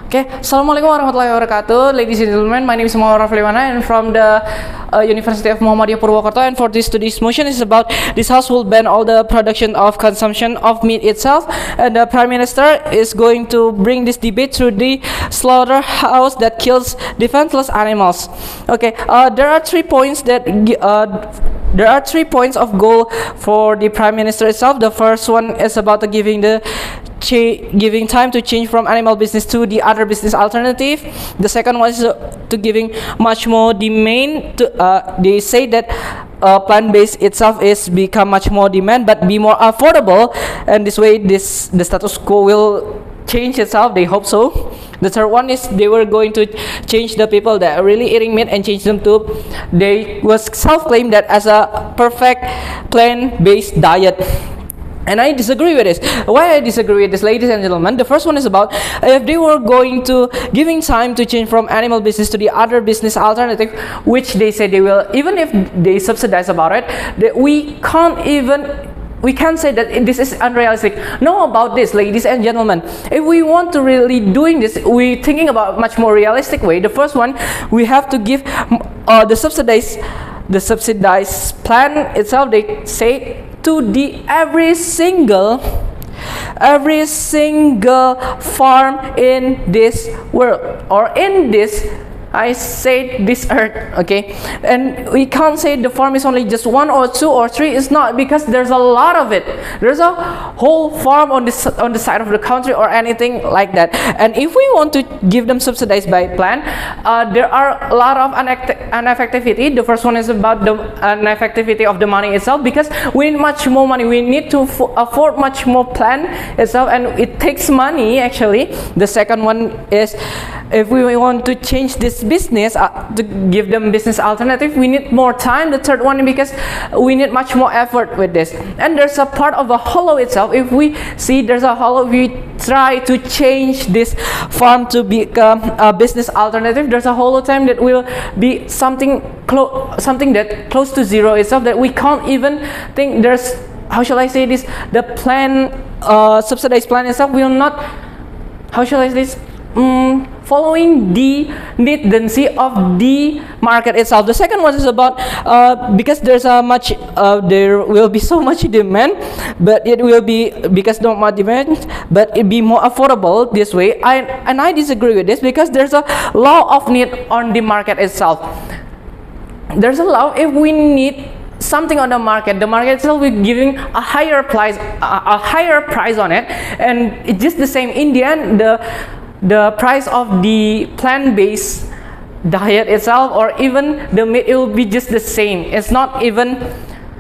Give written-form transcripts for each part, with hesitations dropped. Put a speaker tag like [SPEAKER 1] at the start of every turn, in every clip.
[SPEAKER 1] Okay, Assalamualaikum warahmatullahi wabarakatuh. Ladies and gentlemen, my name is Rafly and from the University of Muhammadiyah Purwokerto, and for today's motion is about this house will ban all the production of consumption of meat itself, and the Prime Minister is going to bring this debate through the slaughterhouse that kills defenseless animals. Okay, there are 3 points that there are 3 points of goal for the Prime Minister itself. The first one is about giving time to change from animal business to the other business alternative. The second one is to giving much more demand to they say that plant-based itself is become much more demand but be more affordable, and this way the status quo will change itself. They hope so. The third one is they were going to change the people that are really eating meat and change them to they was self-claimed that as a perfect plant-based diet. And I disagree with this. Why I disagree with this, ladies and gentlemen? The first one is about if they were going to giving time to change from animal business to the other business alternative, which they say they will, even if they subsidize about it, that we can't say that this is unrealistic. Know about this, ladies and gentlemen. If we want to really doing this, we thinking about much more realistic way. The first one, we have to give the subsidized plan itself. They say to the every single farm in this world or in this, I say this earth, okay? And we can't say the farm is only just 1 or 2 or 3. It's not, because there's a lot of it. There's a whole farm on the side of the country or anything like that. And if we want to give them subsidized by plan, there are a lot of ineffectivity. The first one is about the ineffectivity of the money itself, because we need much more money. We need to afford much more plan itself, and it takes money actually. The second one is if we want to change this business to give them business alternative, we need more time. The third one, because we need much more effort with this. And there's a part of a hollow itself. If we see there's a hollow, we try to change this farm to become a business alternative, there's a hollow time that will be something that close to zero itself, that we can't even think there's, how shall I say this, the plan, subsidized plan itself will not, how shall I say this, following the tendency of the market itself. The second one is about because there's there will be so much demand, but it will be because not much demand, but it be more affordable this way. I disagree with this, because there's a law of need on the market itself. There's a law. If we need something on the market itself will giving a higher price on it, and it's just the same. In the end, the price of the plant-based diet itself, or even the meat, it will be just the same. It's not even,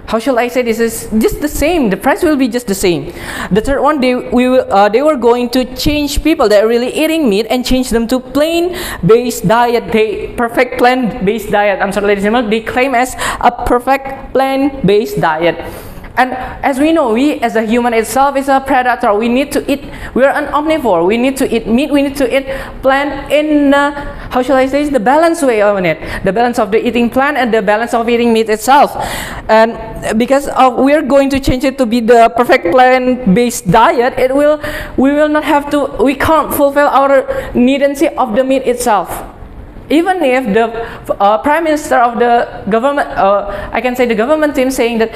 [SPEAKER 1] how shall I say this, is just the same. The price will be just the same. The third one, they were going to change people that are really eating meat and change them to plant-based diet. Perfect plant-based diet. I'm sorry, ladies and gentlemen, they claim as a perfect plant-based diet. And as we know, we as a human itself is a predator. We need to eat. We are an omnivore. We need to eat meat. We need to eat plant in how shall I say this, the balance way on it. The balance of the eating plant and the balance of eating meat itself. And because we are going to change it to be the perfect plant-based diet, we will not have to. We can't fulfill our needance of the meat itself. Even if the Prime Minister of the government, I can say the government team, saying that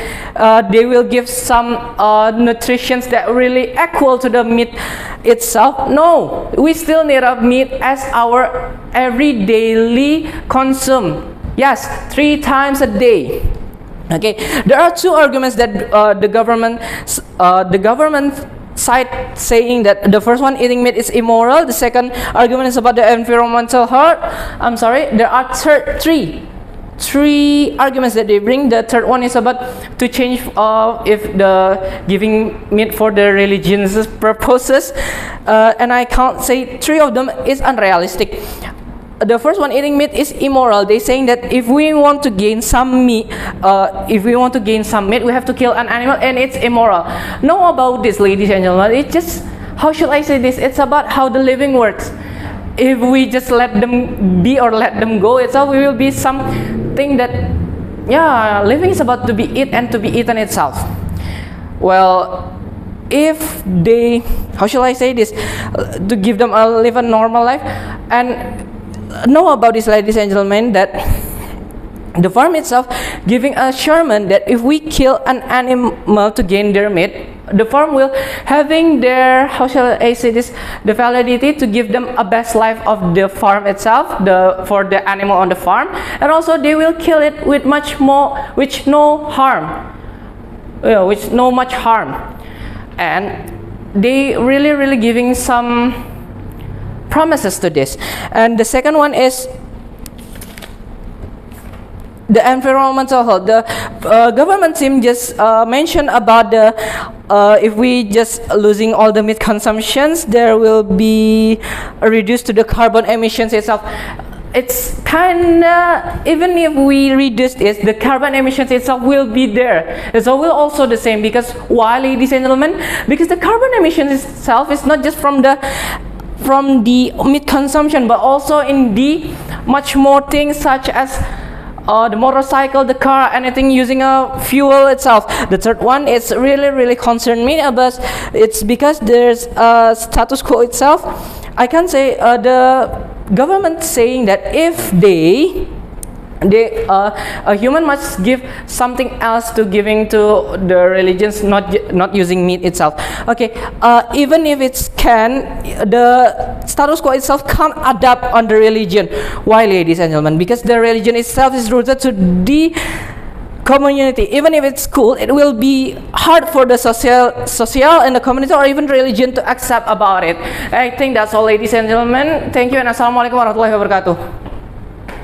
[SPEAKER 1] they will give some nutritions that really equal to the meat itself. No, we still need a meat as our every daily consume. Yes, 3 times a day. Okay, there are 2 arguments that the government side saying that the first one, eating meat is immoral. The second argument is about the environmental hurt. I'm sorry, there are three arguments that they bring. The third one is about to change if the giving meat for the religious purposes, and I can't say 3 of them is unrealistic. The first one, eating meat is immoral. They're saying that if we want to gain some meat, we have to kill an animal, and it's immoral. Know about this, ladies and gentlemen. It's just, how should I say this? It's about how the living works. If we just let them be or let them go itself, we will be something that, living is about to be eat and to be eaten itself. Well, if they, how shall I say this, to give them live a normal life. And know about this, ladies and gentlemen, that the farm itself giving assurance that if we kill an animal to gain their meat, the farm will having their, how shall I say this, the validity to give them a best life of the farm itself, for the animal on the farm. And also they will kill it with much more, which no harm, which no much harm. And they really giving some promises to this. And the second one is the environmental health. The government team just mentioned about the if we just losing all the meat consumptions, there will be a reduce to the carbon emissions itself. It's kinda, even if we reduce it, the carbon emissions itself will be there. So will also the same, because why, ladies and gentlemen? Because the carbon emissions itself is not just from the meat consumption, but also in the much more things such as the motorcycle, the car, anything using a fuel itself. The third one is really concerned me about, it's because there's a status quo itself. I can say the government saying that if a human must give something else to giving to the religions, not using meat itself. Okay, even if it can, the status quo itself can't adapt on the religion. Why, ladies and gentlemen? Because the religion itself is rooted to the community. Even if it's cool, it will be hard for the social and the community or even religion to accept about it. I think that's all, ladies and gentlemen. Thank you, and assalamualaikum warahmatullahi wabarakatuh.